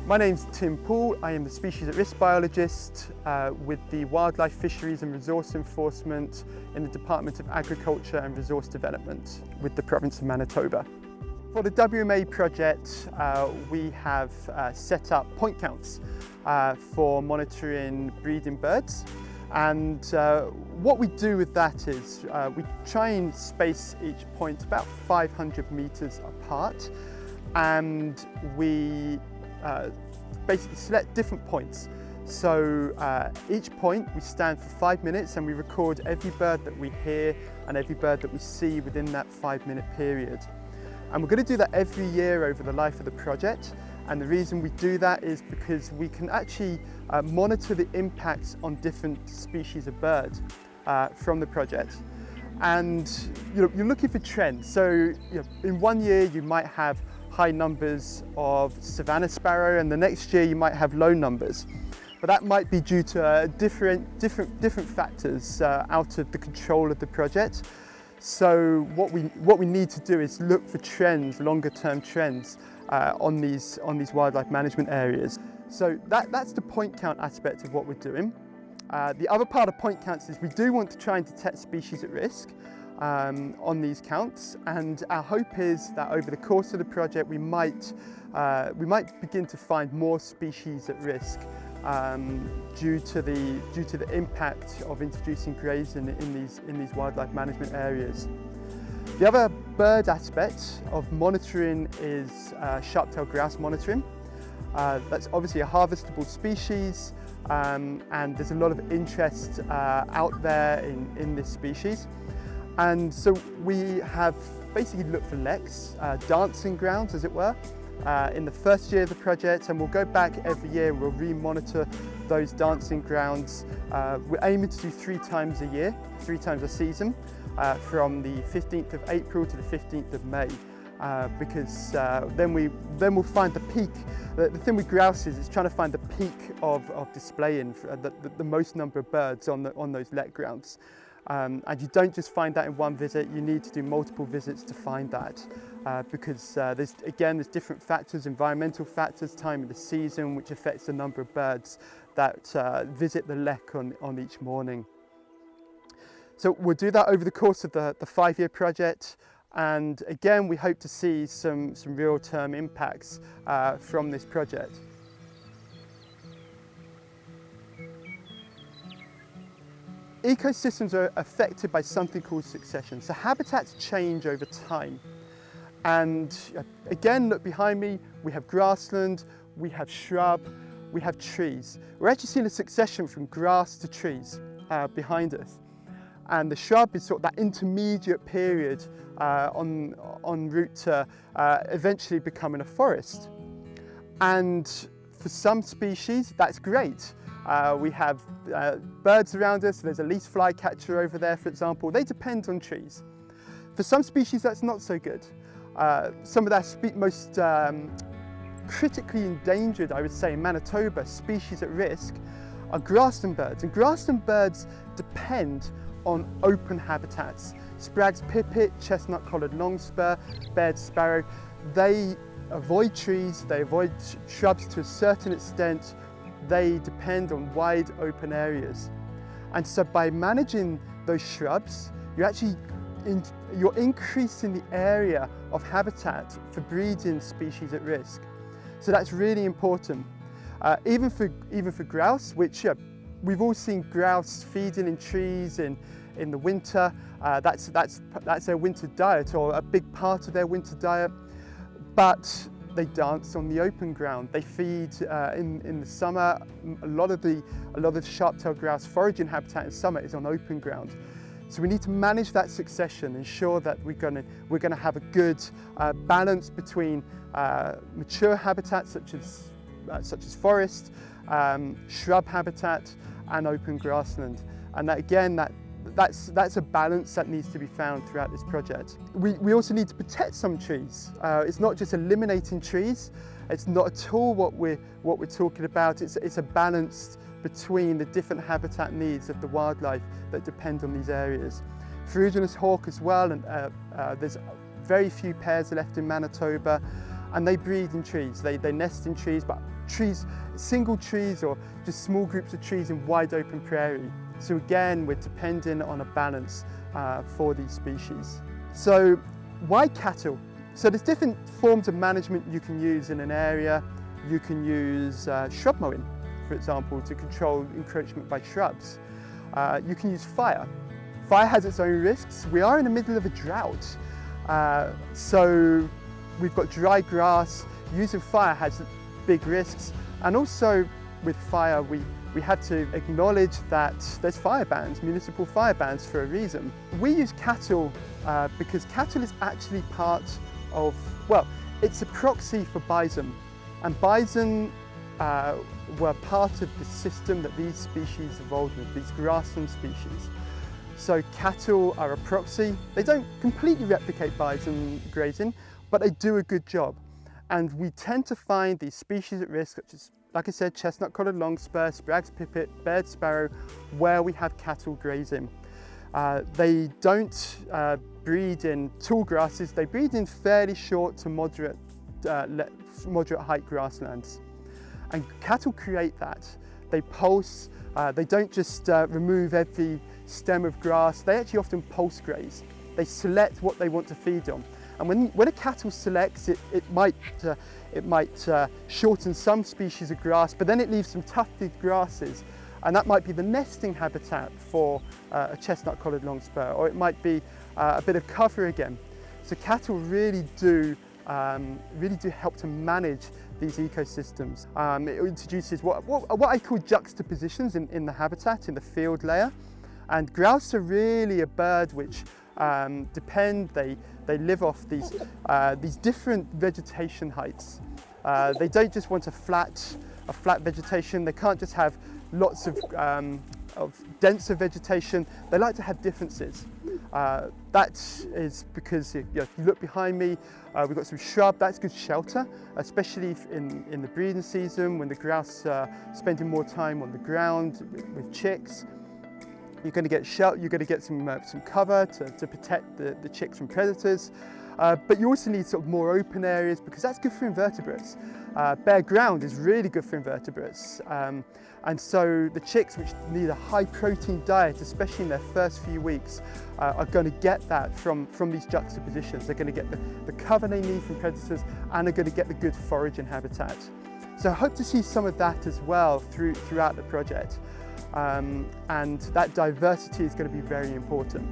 My name's Tim Poole. I am the Species at Risk Biologist with the Wildlife, Fisheries and Resource Enforcement in the Department of Agriculture and Resource Development with the province of Manitoba. For the WMA project, we have set up point counts for monitoring breeding birds. And what we do with that is we try and space each point about 500 metres apart, and we basically select different points. So each point we stand for 5 minutes and we record every bird that we hear and every bird that we see within that 5-minute period. And we're going to do that every year over the life of the project. And the reason we do that is because we can actually monitor the impacts on different species of birds from the project. And you're looking for trends. So in one year you might have high numbers of savanna sparrow, and the next year you might have low numbers. But that might be due to different factors out of the control of the project. So what we need to do is look for trends, longer term trends on these wildlife management areas. So that's the point count aspect of what we're doing. The other part of point counts is we do want to try and detect species at risk on these counts, and our hope is that over the course of the project we might begin to find more species at risk due to the impact of introducing grazing in these wildlife management areas. The other bird aspect of monitoring is sharptailed grouse monitoring. That's obviously a harvestable species, and there's a lot of interest out there in this species. And so we have basically looked for leks, dancing grounds as it were, in the first year of the project, and we'll go back every year and we'll re-monitor those dancing grounds. We're aiming to do 3 times a year, 3 times a season, from the 15th of April to the 15th of May. Because then we'll find the peak. The thing with grouse is it's trying to find the peak of displaying the most number of birds on those let grounds. And you don't just find that in one visit, you need to do multiple visits to find that, because there's different factors, environmental factors, time of the season, which affects the number of birds that visit the lek on each morning. So we'll do that over the course of the 5-year project, and again we hope to see some real term impacts from this project. Ecosystems are affected by something called succession. So habitats change over time. And again, look behind me, we have grassland, we have shrub, we have trees. We're actually seeing a succession from grass to trees behind us. And the shrub is sort of that intermediate period en route to eventually becoming a forest. And for some species, that's great. We have birds around us. There's a least flycatcher over there, for example. They depend on trees. For some species, that's not so good. Some of our most critically endangered, I would say, in Manitoba, species at risk, are grassland birds. And grassland birds depend on open habitats. Sprague's pipit, chestnut-collared longspur, Baird's sparrow, they avoid trees, they avoid shrubs to a certain extent. They depend on wide open areas. And so by managing those shrubs, you're increasing the area of habitat for breeding species at risk. So that's really important. Even for grouse, which we've all seen grouse feeding in trees in the winter. That's their winter diet, or a big part of their winter diet. But they dance on the open ground. They feed in the summer. A lot of the sharp-tailed grouse foraging habitat in summer is on open ground. So we need to manage that succession, ensure that we're going to have a good balance between mature habitats such as forest, shrub habitat, and open grassland. And that again, that's a balance that needs to be found throughout this project. We also need to protect some trees. It's not just eliminating trees. It's not at all what we're talking about. It's a balance between the different habitat needs of the wildlife that depend on these areas. Ferruginous hawk as well, and there's very few pairs left in Manitoba. and they breed in trees. They nest in trees, but trees, single trees or just small groups of trees in wide open prairie. So again, we're dependent on a balance for these species. So why cattle? So there's different forms of management you can use in an area. You can use shrub mowing, for example, to control encroachment by shrubs. You can use fire. Fire has its own risks. We are in the middle of a drought, so we've got dry grass. Using fire has big risks, and also with fire we had to acknowledge that there's fire bans, municipal fire bans, for a reason. We use cattle because cattle is actually part of, well, it's a proxy for bison, and bison were part of the system that these species evolved with, these grassland species. So cattle are a proxy. They don't completely replicate bison grazing, but they do a good job. And we tend to find these species at risk, such as, like I said, chestnut-collared longspur, Sprague's pipit, Baird's sparrow, where we have cattle grazing. They don't breed in tall grasses. They breed in fairly short to moderate height grasslands. And cattle create that. They pulse. They don't just remove every stem of grass. They actually often pulse graze. They select what they want to feed on. And when a cattle selects, it might shorten some species of grass, but then it leaves some tufted grasses, and that might be the nesting habitat for a chestnut-collared longspur, or it might be a bit of cover again. So cattle really do help to manage these ecosystems. It introduces what I call juxtapositions in the habitat, in the field layer. And grouse are really a bird which they live off these different vegetation heights. They don't just want a flat vegetation. They can't just have lots of denser vegetation. They like to have differences. That is because if you look behind me, we've got some shrub. That's good shelter, especially in the breeding season when the grouse are spending more time on the ground with chicks. You're going to get shelter. You're going to get some cover to protect the chicks from predators. But you also need sort of more open areas because that's good for invertebrates. Bare ground is really good for invertebrates. And so the chicks, which need a high protein diet, especially in their first few weeks, are going to get that from these juxtapositions. They're going to get the cover they need from predators, and they're going to get the good foraging habitat. So I hope to see some of that as well throughout the project. And that diversity is going to be very important.